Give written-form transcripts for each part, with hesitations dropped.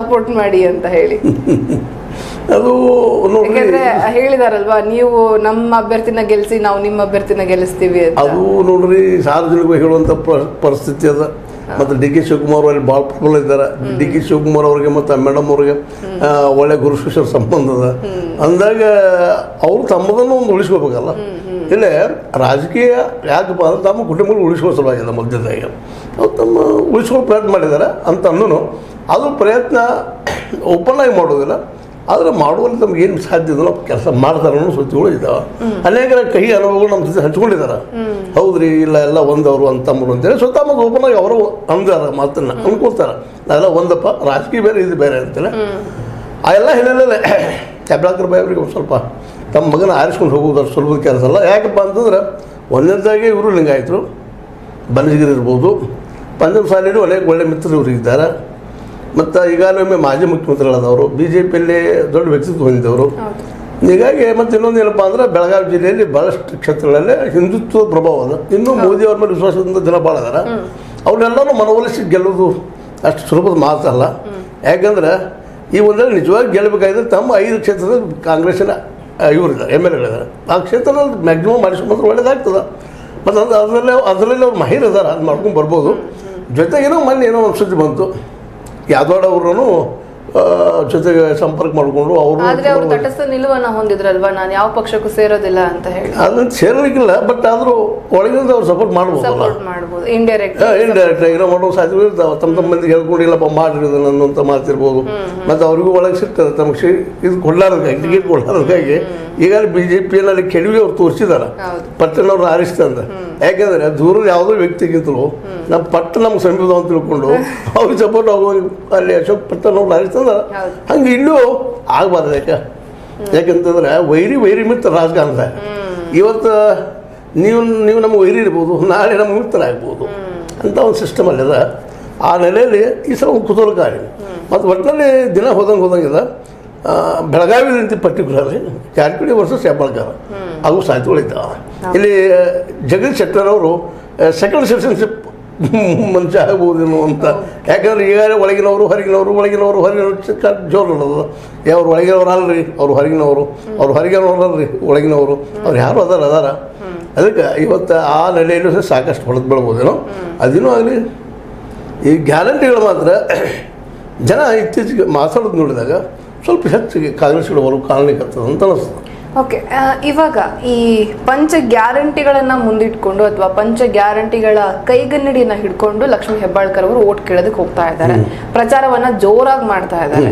Support ಮಾಡಿ ಅಂತ ಹೇಳಿ ಅದು ಯಾಕಂದ್ರೆ ಹೇಳಿದಾರಲ್ವಾ, ನೀವು ನಮ್ಮ ಅಭ್ಯರ್ಥಿನ ಗೆಲ್ಸಿ, ನಾವು ನಿಮ್ಮ ಅಭ್ಯರ್ಥಿನ ಗೆಲ್ಲಿಸ್ತೀವಿ ಅಂತ. ಅದು ನೋಡ್ರಿ ಸಾರ್ವಜನಿಕವಾಗಿ ಹೇಳುವಂಥ ಪರಿಸ್ಥಿತಿ ಅದ. ಮತ್ತು ಡಿ ಕೆ ಶಿವಕುಮಾರ್ ಅಲ್ಲಿ ಭಾಳ ಪ್ರಬಲ ಇದ್ದಾರೆ. ಡಿ ಕೆ ಶಿವಕುಮಾರ್ ಅವ್ರಿಗೆ ಮತ್ತು ಮೇಡಮ್ ಅವ್ರಿಗೆ ಒಳ್ಳೆ ಗುರು ಶಿಷ್ಯರ ಸಂಬಂಧ ಅದ ಅಂದಾಗ ಅವ್ರು ತಮ್ಮದನ್ನು ಒಂದು ಉಳಿಸ್ಕೋಬೇಕಲ್ಲ. ಇಲ್ಲೇ ರಾಜಕೀಯ ಯಾಕಪ್ಪ ಅಂದ್ರೆ ತಮ್ಮ ಕುಟುಂಬಗಳು ಉಳಿಸ್ಕೋ ಸಲುವಾಗಿದೆ ಮಧ್ಯದಾಗ ಅವ್ರು ತಮ್ಮ ಉಳಿಸ್ಕೊಳ್ಳೋ ಪ್ರಯತ್ನ ಮಾಡಿದ್ದಾರೆ ಅಂತ ಅಂದನು. ಅದು ಪ್ರಯತ್ನ ಓಪನ್ ಆಗಿ ಮಾಡೋದಿಲ್ಲ, ಆದರೆ ಮಾಡುವಲ್ಲಿ ನಮ್ಗೆ ಏನು ಸಾಧ್ಯ ಇದಲ್ಲ ಕೆಲಸ ಮಾಡ್ತಾರೆ ಅನ್ನೋ ಸುದ್ದಿಗಳು ಇದ್ದಾವೆ. ಅನೇಕರ ಕಹಿ ಅನುಭವಗಳು ನಮ್ಮ ಜೊತೆ ಹಂಚ್ಕೊಂಡಿದ್ದಾರೆ. ಹೌದ್ರಿ, ಇಲ್ಲ ಎಲ್ಲ ಒಂದವರು ಅಂತಂಬರು ಅಂತೇಳಿ ಸ್ವತಃ ಮತ್ತು ಓಪನ್ ಆಗಿ ಅವರು ಅಂದಾರ ಮಾತನ್ನ ಅನ್ಕೊಳ್ತಾರೆ. ನಾವೆಲ್ಲ ಒಂದಪ್ಪ, ರಾಜಕೀಯ ಬೇರೆ ಇದು ಬೇರೆ ಅಂತೇಳಿ ಆ ಎಲ್ಲ ಹೇಳಿಲ್ಲ. ಹೆಬ್ಬಾಳ್ಕರ್ ಬಾಯಿ ಅವ್ರಿಗೆ ಒಂದು ಸ್ವಲ್ಪ ತಮ್ಮ ಮಗನ ಆರಿಸ್ಕೊಂಡು ಹೋಗೋದು ಅಷ್ಟು ಸುಲಭದ ಕೆಲಸ ಅಲ್ಲ. ಯಾಕಪ್ಪ ಅಂತಂದ್ರೆ ಒಂದನೇದಾಗಿ ಇವರು ಲಿಂಗಾಯತರು, ಬನಜಗಿರಿ ಇರ್ಬೋದು, ಪಂಜಾಬ್ ಸಾಲಿಡು ಒಳ್ಳೆ ಮಿತ್ರರು ಇವರಿದ್ದಾರೆ. ಮತ್ತು ಈಗಾಗಲೇ ಮಾಜಿ ಮುಖ್ಯಮಂತ್ರಿಗಳಾದವರು, ಬಿ ಜೆ ಪಿಯಲ್ಲಿ ದೊಡ್ಡ ವ್ಯಕ್ತಿತ್ವ ಹೊಂದಿದವರು. ಹೀಗಾಗಿ ಮತ್ತು ಇನ್ನೊಂದು ಏನಪ್ಪ ಅಂದ್ರೆ ಬೆಳಗಾವಿ ಜಿಲ್ಲೆಯಲ್ಲಿ ಭಾಳಷ್ಟು ಕ್ಷೇತ್ರಗಳಲ್ಲಿ ಹಿಂದುತ್ವದ ಪ್ರಭಾವ ಅದ. ಇನ್ನೂ ಮೋದಿ ಅವ್ರ ಮೇಲೆ ವಿಶ್ವಾಸದಿಂದ ಜನ ಭಾಳ ಅದಾರ. ಅವನ್ನೆಲ್ಲರೂ ಮನವೊಲಿಸಿ ಗೆಲ್ಲೋದು ಅಷ್ಟು ಸುಲಭದ ಮಾತಲ್ಲ. ಯಾಕಂದ್ರೆ ಈ ಒಂದಲ್ಲಿ ನಿಜವಾಗಿ ಗೆಲ್ಲಬೇಕಾದ್ರೆ ತಮ್ಮ 5 ಕ್ಷೇತ್ರದಲ್ಲಿ ಕಾಂಗ್ರೆಸ್ಸಿನ ಇವರಿದ್ದಾರೆ, ಎಮ್ ಎಲ್ ಎಗಳಿದ್ದಾರೆ. ಆ ಕ್ಷೇತ್ರದಲ್ಲಿ ಮ್ಯಾಕ್ಸಿಮಮ್ ಮಾಡಿಸ್ಕೊಂಡ್ರೆ ಒಳ್ಳೇದಾಗ್ತದೆ. ಮತ್ತು ಅದರಲ್ಲಿ ಅವ್ರು ಮಾಹಿರ್ ಇದ್ದಾರೆ, ಅದು ಮಾಡ್ಕೊಂಡು ಬರ್ಬೋದು. ಜೊತೆಗೇನೋ ಮೊನ್ನೆ ಏನೋ ಒಂದು ಸುದ್ದಿ ಬಂತು, ಯಾದವಾಡ ಅವ್ರನ್ನು ಜೊತೆಗೆ ಸಂಪರ್ಕ ಮಾಡಿಕೊಂಡು ಅವರು ತಟಸ್ಥ ನಿಲುವನ್ನು ಹೊಂದಿದ್ರಲ್ವಾ, ನಾನು ಯಾವ ಪಕ್ಷಕ್ಕೂ ಸೇರೋದಿಲ್ಲ ಅಂತ ಹೇಳಿ. ಅದನ್ನ ಸೇರಲಿಕ್ಕಿಲ್ಲ, ಬಟ್ ಆದರೂ ಒಳಗಿಂದ ಅವ್ರು ಸಪೋರ್ಟ್ ಮಾಡ್ಬೋದು. ಇಂಡೈರೆಕ್ಟ್ ಏನೋ ಮಾಡೋ ಸಾಧ್ಯತೆ ಇರ್ತಾವೆ. ತಮ್ಮ ಮಂದಿಗೆ ಹೇಳ್ಕೊಂಡಿಲ್ಲಪ್ಪ ಮಾಡಿರೋದು ಅನ್ನೋಂಥ ಮಾತಿರ್ಬೋದು. ಮತ್ತು ಅವ್ರಿಗೂ ಒಳಗೆ ಸಿಗ್ತದೆ ತಮಗೆ ಇದು ಕೊಡ್ಲಾರ್ದಕ್ಕಾಗಿ, ಟಿಕೆಟ್ ಕೊಡ್ಲಾರ್ದಕ್ಕಾಗಿ ಈಗಾಗಲೇ ಬಿ ಜೆ ಪಿಯಲ್ಲಿ ಕೆಡವಿ ಅವ್ರು ತೋರಿಸಿದಾರೆ ಪಟ್ಟಣವ್ರು ಆರಿಸ್ತಂದ. ಯಾಕೆಂದ್ರೆ ದೂರದ ಯಾವುದೋ ವ್ಯಕ್ತಿಗಿಂತಲೂ ನಮ್ಮ ಪಟ್ಟ ನಮ್ಗೆ ಸಮೀಪ ಅಂತ ತಿಳ್ಕೊಂಡು ಅವ್ರಿಗೆ ಸಪೋರ್ಟ್ ಆಗೋದು ಅಲ್ಲಿ ಅಶೋಕ್ ಪಟ್ಟಣವ್ರು ಆರಿಸ್ತಂದ. ಹಂಗೆ ಇಲ್ಲೂ ಆಗಬಾರ್ದು. ಯಾಕಂತಂದ್ರೆ ವೈರಿ ಮಿತ್ರ ರಾಜಕಾರಣದ. ಇವತ್ತು ನೀವು ನಮ್ಮ ವೈರಿ ಇರ್ಬೋದು, ನಾಳೆ ನಮ್ಮ ಮಿತ್ರ ಆಗ್ಬೋದು ಅಂತ ಒಂದು ಸಿಸ್ಟಮ್ ಅಲ್ಲಿ ಅದ. ಆ ನೆಲೆಯಲ್ಲಿ ಈ ಸಲ ಒಂದು ಕುತೂಹಲಕಾರಿ. ಮತ್ತು ಒಟ್ಟಿನಲ್ಲಿ ದಿನ ಹೋದಂಗಿದೆ. ಬೆಳಗಾವಿದಂತೆ ಪರ್ಟಿಕ್ಯುಲರ್ಲಿ ಜಾರಕಿಹೊಳಿ ವರ್ಸಸ್ ಹೆಬ್ಬಾಳ್ಕರ್ ಹಾಗೂ ಸಾಧ್ಯತೆಗಳಿದ್ದಾವೆ. ಇಲ್ಲಿ ಜಗದೀಶ್ ಶೆಟ್ಟರ್ ಅವರು ಸೆಕೆಂಡ್ ಸಿಟಿಸನ್ಶಿಪ್ ಮನುಷ್ಯ ಆಗ್ಬೋದೇನೋ ಅಂತ. ಯಾಕಂದ್ರೆ ಈಗಾಗಲೇ ಹೊರಗಿನವರು ಜೋರು ಅನ್ನೋದು. ಅವ್ರು ಒಳಗಿನವ್ರು ಅಲ್ರಿ, ಅವ್ರು ಹೊರಗಿನವರು, ಅವ್ರು ಹೊರಗಿನವ್ರು ಅಲ್ರಿ, ಒಳಗಿನವರು, ಅವ್ರು ಯಾರು ಅದಾರ. ಅದಕ್ಕೆ ಇವತ್ತು ಆ ನೆಲೆಯಲ್ಲೂ ಸಹ ಸಾಕಷ್ಟು ಹೊಡೆದು ಬೀಳ್ಬೋದೇನೋ. ಅದೇನೂ ಆಗಲಿ, ಈ ಗ್ಯಾರಂಟಿಗಳು ಮಾತ್ರ ಜನ ಇತ್ತೀಚೆಗೆ ಮಾತಾಡೋದು ನೋಡಿದಾಗ ಸ್ವಲ್ಪ ಹೆಚ್ಚಿಗೆ ಕಾಂಗ್ರೆಸ್ಗಳು ಬರೋ ಕಾರಣಕ್ಕಂತ ಅಂತ ಅನಿಸ್ತದೆ. ಓಕೆ, ಇವಾಗ ಈ ಪಂಚ ಗ್ಯಾರಂಟಿಗಳನ್ನ ಮುಂದಿಟ್ಕೊಂಡು ಅಥವಾ ಪಂಚ ಗ್ಯಾರಂಟಿಗಳ ಕೈಗನ್ನಡಿಯನ್ನ ಹಿಡ್ಕೊಂಡು ಲಕ್ಷ್ಮೀ ಹೆಬ್ಬಾಳ್ಕರ್ ಅವರು ಓಟ್ ಕೇಳೋದಕ್ಕೆ ಹೋಗ್ತಾ ಇದ್ದಾರೆ, ಪ್ರಚಾರವನ್ನ ಜೋರಾಗಿ ಮಾಡ್ತಾ ಇದ್ದಾರೆ.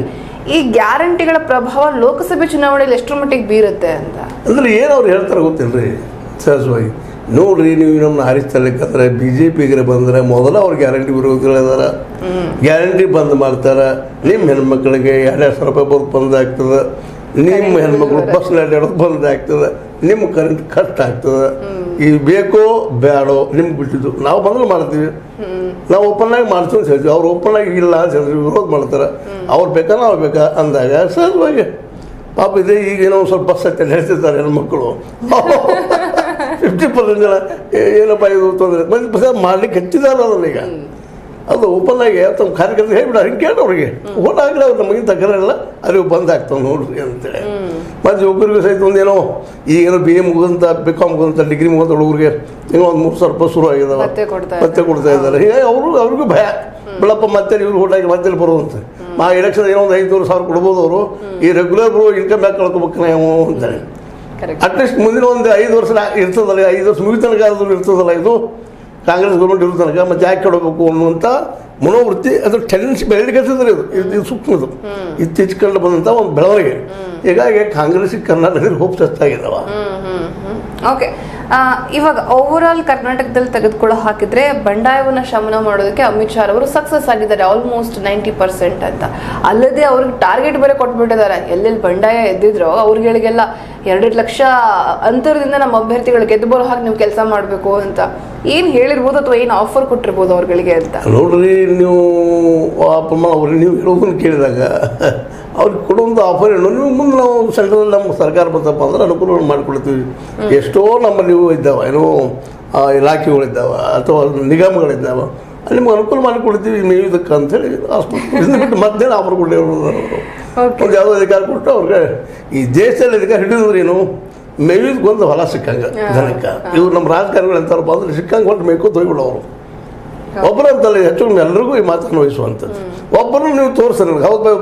ಈ ಗ್ಯಾರಂಟಿಗಳ ಪ್ರಭಾವ ಲೋಕಸಭೆ ಚುನಾವಣೆಯಲ್ಲಿ ಎಷ್ಟರ ಮಟ್ಟಿಗೆ ಬೀರುತ್ತೆ ಅಂತ ಅಂದ್ರೆ ಏನು ಅವ್ರು ಹೇಳ್ತಾರೆ ಗೊತ್ತಿಲ್ರಿ. ಸಹಜವಾಗಿ ನೋಡ್ರಿ, ನೀವು ನಮ್ಮನ್ನ ಆರಿಸ್ತಲಿಕ್ಕಂದ್ರೆ ಬಿ ಜೆ ಪಿಗೆ ಬಂದರೆ ಮೊದಲ ಅವ್ರು ಗ್ಯಾರಂಟಿ ವಿರೋಧಿಗಳಿದಾರ. ಗ್ಯಾರಂಟಿ ಬಂದ್ ಮಾಡ್ತಾರೆ. ನಿಮ್ಮ ಹೆಣ್ಮಕ್ಳಿಗೆ 2,000 ರೂಪಾಯಿ ಬರೋದು ಬಂದ್ ಆಗ್ತದೆ. ನಿಮ್ಮ ಹೆಣ್ಮಕ್ಳು ಬಸ್ನಲ್ಲಿ ಅಡ್ಡಾಡೋದು ಬಂದ್ ಆಗ್ತದೆ. ನಿಮ್ಮ ಕರೆಂಟ್ ಕಟ್ ಆಗ್ತದೆ. ಈಗ ಬೇಕೋ ಬೇಡೋ ನಿಮ್ಗೆ ಬಿಟ್ಟಿದ್ದು. ನಾವು ಬಂದ್ರೆ ಮಾಡ್ತೀವಿ, ನಾವು ಓಪನ್ ಆಗಿ ಮಾಡ್ತೀವಿ ಅಂತ ಹೇಳ್ತೀವಿ. ಅವ್ರು ಓಪನ್ ಆಗಿ ಇಲ್ಲ ಅಂತ ಹೇಳ್ತೀವಿ, ವಿರೋಧ ಮಾಡ್ತಾರೆ. ಅವ್ರು ಬೇಕಾ ನಾವು ಬೇಕಾ ಅಂದಾಗ ಸಹಜವಾಗಿ ಪಾಪ ಇದೆ. ಈಗೇನೋ ಒಂದು ಸ್ವಲ್ಪ ಬಸ್ ಅಂತ ಹೇಳ್ತಿರ್ತಾರೆ ಹೆಣ್ಮಕ್ಳು. 50% ಜನ ಏನಪ್ಪ ಇದು ತೊಂದರೆ ಮಾಡ್ಲಿಕ್ಕೆ ಹಚ್ಚಿದಾರ ಅದನ್ನ. ಈಗ ಅದು ಓಪನ್ ಆಗಿ ತಮ್ಮ ಕಾರ್ಯಕರ್ತರು ಹೇಳ್ಬಿಡ, ಹಿಂಗೆ ಕೇಳೋರಿಗೆ ಓಟ್ ಆಗಲಿ, ಅವ್ರು ನಮಗಿಂತ ತಕರಿಲ್ಲ, ಅಲ್ಲಿ ಬಂದ್ ಆಗ್ತಾವೆ ನೋಡ್ರಿ ಅಂತೇಳಿ. ಮತ್ತು ಒಬ್ಬರಿಗೂ ಸಹಿತ ಒಂದೇನೋ ಈಗೇನೋ BA ಮುಗಿದಂಥ BCom ಮುಗಿದಂಥ ಡಿಗ್ರಿ ಮುಗಿದಂಥ ಹುಡುಗರಿಗೆ ಏನೋ ಒಂದು 3,000 ರೂಪಾಯಿ ಶುರು ಆಗಿದಾವೆ, ಮತ್ತೆ ಕೊಡ್ತಾ ಇದ್ದಾರೆ. ಹೀಗಾಗಿ ಅವ್ರಿಗೂ ಭಯ, ಬೆಳಪ್ಪ ಮತ್ತೆ ಇವ್ರು ಓಟಾಗಿ ಮತ್ತೆ ಬರೋದಂತೆ. ಆ ಎಲೆಕ್ಷನ್ ಏನೋ ಒಂದು 5,000 ಕೊಡ್ಬೋದು ಅವರು. ಈ ರೆಗ್ಯುಲರ್ ಬರೋ ಇನ್ಕಮ್ ಯಾಕೆ ಕಳ್ಕೊಬೇಕು ನಾವು ಅಂತಾರೆ. ಅಟ್ಲೀಸ್ಟ್ ಮುಂದಿನ ಒಂದು 5 ವರ್ಷ ಇರ್ತದಲ್ಲ, 5 ವರ್ಷ ಮುಗಿತನಕ ಆದ್ರೂ ಇರ್ತದಲ್ಲ ಇದು ಕಾಂಗ್ರೆಸ್ ಗೌರ್ಮೆಂಟ್ ಇರೋ ತನಕ. ಮತ್ತೆ ಯಾಕೆ ಕೊಡಬೇಕು ಅನ್ನುವಂಥ ಮನೋವೃತ್ತಿ, ಅದ್ರ ಟೆಂಡೆನ್ಸಿ ಬೆಳಲಿಕ್ಕೆ ಇದು ಸೂಕ್ಷ್ಮದು. ಇತ್ತೀಚೆಗೆ ಕಂಡು ಬಂದಂಥ ಒಂದು ಬೆಳವಣಿಗೆ. ಹೀಗಾಗಿ ಕಾಂಗ್ರೆಸ್ಗೆ ಕರ್ನಾಟಕದಲ್ಲಿ ಹೋಪ್ಸ್ ಹೆಚ್ಚಾಗಿದ್ದಾವ. ಓಕೆ, ಇವಾಗ ಓವರ್ ಆಲ್ ಕರ್ನಾಟಕದಲ್ಲಿ ತೆಗೆದುಕೊಳ್ಳೋ ಹಾಕಿದ್ರೆ ಬಂಡಾಯವನ್ನು ಶಮನ ಮಾಡೋದಕ್ಕೆ ಅಮಿತ್ ಶಾ ಅವರು ಸಕ್ಸಸ್ ಆಗಿದ್ದಾರೆ, ಆಲ್ಮೋಸ್ಟ್ 90% ಅಂತ. ಅಲ್ಲದೆ ಅವ್ರಿಗೆ ಟಾರ್ಗೆಟ್ ಬೇರೆ ಕೊಟ್ಬಿಟ್ಟಿದ್ದಾರೆ. ಎಲ್ಲೆಲ್ಲಿ ಬಂಡಾಯ ಎದ್ದಿದ್ರೋ ಅವ್ರಿಗೆಲ್ಲ 2 ಲಕ್ಷ ಅಂತರದಿಂದ ನಮ್ಮ ಅಭ್ಯರ್ಥಿಗಳು ಗೆದ್ದು ಬರೋ ಹಾಗೆ ನೀವು ಕೆಲಸ ಮಾಡಬೇಕು ಅಂತ ಏನು ಹೇಳಿರ್ಬೋದು ಅಥವಾ ಏನು ಆಫರ್ ಕೊಟ್ಟಿರ್ಬೋದು ಅವ್ರಿಗೆ ಅಂತ. ನೋಡ್ರಿ, ನೀವು ಅವ್ರಿಗೆ ನೀವು ಹೇಳೋದನ್ನು ಕೇಳಿದಾಗ ಅವ್ರಿಗೆ ಕೊಡುವಂಥ ಆಫರ್ ಏನು, ನೀವು ಮುಂದೆ ನಾವು ಸೆಂಟ್ರಲ್ ನಮ್ಮ ಸರ್ಕಾರ ಬಂತಪ್ಪ ಅಂದ್ರೆ ಅನುಕೂಲ ಮಾಡಿಕೊಳ್ತೀವಿ. ಎಷ್ಟೋ ನಮ್ಮಲ್ಲಿ ಇವು ಇದ್ದಾವೆ, ಏನೋ ಇಲಾಖೆಗಳಿದ್ದಾವೆ ಅಥವಾ ನಿಗಮಗಳಿದ್ದಾವೆ, ಅಲ್ಲಿ ನಿಮ್ಗೆ ಅನುಕೂಲ ಮಾಡಿಕೊಡ್ತೀವಿ ಮೇಯುವುದಕ್ಕೆ ಅಂತೇಳಿ ಇದನ್ನ ಬಿಟ್ಟು ಮತ್ತೇನು ಆಫರ್ ಕೊಡಲಿ ಅವರು ಒಂದು ಯಾವುದೋ ಅಧಿಕಾರ ಕೊಟ್ಟು ಅವ್ರಿಗೆ ಈ ದೇಶದಲ್ಲಿ ಅಧಿಕಾರ ಹಿಡಿದ್ರೆ ಏನು ಮೇಯುದಕ್ಕೆ ಒಂದು ಹೊಲ ಸಿಕ್ಕಂಗೆ ಜನಕ್ಕೆ. ಇವ್ರು ನಮ್ಮ ರಾಜಕಾರಣಿಗಳು ಅಂತಾರಪ್ಪ ಅಂದ್ರೆ ಸಿಕ್ಕಂಗೆ ಒಟ್ಟು ಮೇಯ್ಕೋತ ಹೋಗ್ಬಿಡೋರು. ಒಬ್ಬರಂತಲ್ಲ ಹೆಚ್ಚು ಎಲ್ರಿಗೂ ಈ ಮಾತನ್ನು ವಹಿಸುವಂಥದ್ದು. ಒಬ್ಬರು ನೀವು ತೋರಿಸ್ರಿ ಹೌದು